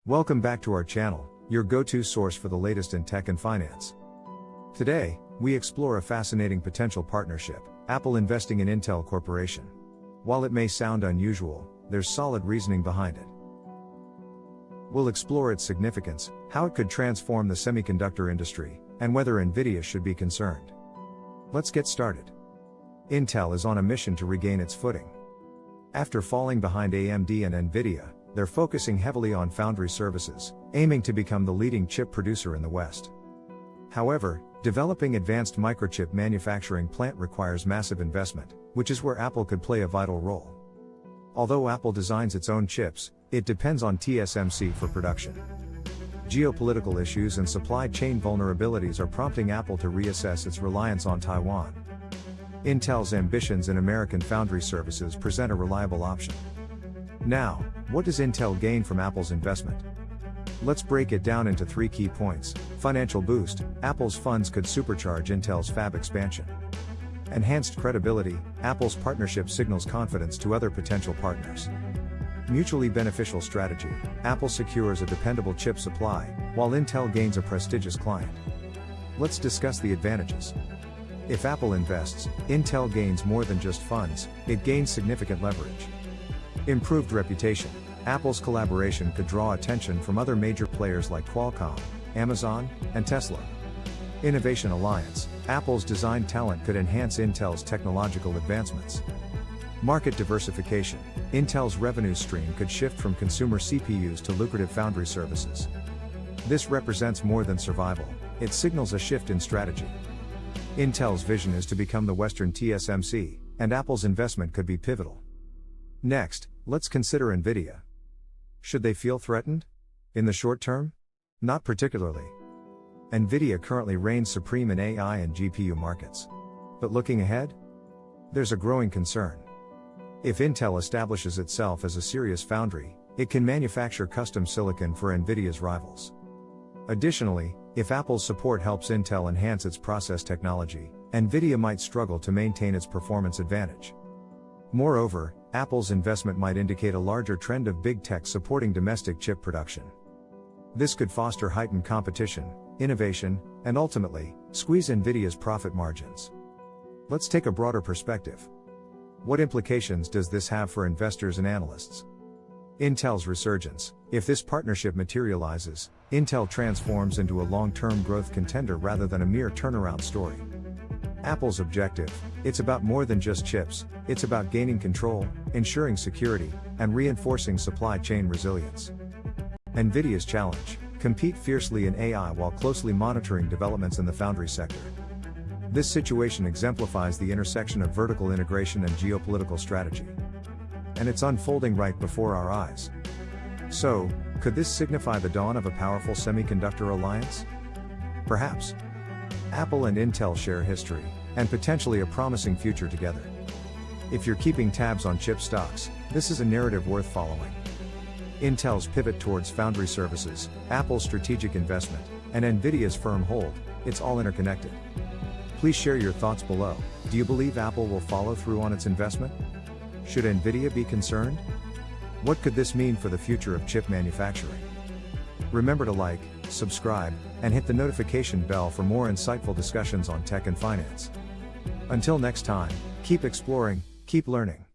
Welcome back to our channel, your go-to source for the latest in tech and finance. Today, we explore a fascinating potential partnership, Apple investing in Intel Corporation. While it may sound unusual, there's solid reasoning behind it. We'll explore its significance, how it could transform the semiconductor industry, and whether Nvidia should be concerned. Let's get started. Intel is on a mission to regain its footing. After falling behind AMD and Nvidia, they're focusing heavily on foundry services, aiming to become the leading chip producer in the West. However, developing advanced microchip manufacturing plant requires massive investment, which is where Apple could play a vital role. Although Apple designs its own chips, it depends on TSMC for production. Geopolitical issues and supply chain vulnerabilities are prompting Apple to reassess its reliance on Taiwan. Intel's ambitions in American foundry services present a reliable option. Now, what does Intel gain from Apple's investment? Let's break it down into 3 key points. Financial boost: Apple's funds could supercharge Intel's fab expansion. Enhanced credibility: Apple's partnership signals confidence to other potential partners. Mutually beneficial strategy: Apple secures a dependable chip supply, while Intel gains a prestigious client. Let's discuss the advantages. If Apple invests, Intel gains more than just funds, it gains significant leverage. Improved reputation: Apple's collaboration could draw attention from other major players like Qualcomm, Amazon, and Tesla. Innovation alliance: Apple's design talent could enhance Intel's technological advancements. Market diversification: Intel's revenue stream could shift from consumer CPUs to lucrative foundry services. This represents more than survival, it signals a shift in strategy. Intel's vision is to become the Western TSMC, and Apple's investment could be pivotal. Next, let's consider Nvidia. Should they feel threatened? In the short term? Not particularly. Nvidia currently reigns supreme in AI and GPU markets. But looking ahead? There's a growing concern. If Intel establishes itself as a serious foundry, it can manufacture custom silicon for Nvidia's rivals. Additionally, if Apple's support helps Intel enhance its process technology, Nvidia might struggle to maintain its performance advantage. Moreover, Apple's investment might indicate a larger trend of big tech supporting domestic chip production. This could foster heightened competition, innovation, and ultimately, squeeze Nvidia's profit margins. Let's take a broader perspective. What implications does this have for investors and analysts? Intel's resurgence: if this partnership materializes, Intel transforms into a long-term growth contender rather than a mere turnaround story. Apple's objective: it's about more than just chips, it's about gaining control, ensuring security, and reinforcing supply chain resilience. Nvidia's challenge: compete fiercely in AI while closely monitoring developments in the foundry sector. This situation exemplifies the intersection of vertical integration and geopolitical strategy. And it's unfolding right before our eyes. So, could this signify the dawn of a powerful semiconductor alliance? Perhaps. Apple and Intel share history, and potentially a promising future together. If you're keeping tabs on chip stocks, this is a narrative worth following. Intel's pivot towards foundry services, Apple's strategic investment, and Nvidia's firm hold, it's all interconnected. Please share your thoughts below. Do you believe Apple will follow through on its investment? Should Nvidia be concerned? What could this mean for the future of chip manufacturing? Remember to like, subscribe, and hit the notification bell for more insightful discussions on tech and finance. Until next time, keep exploring, keep learning.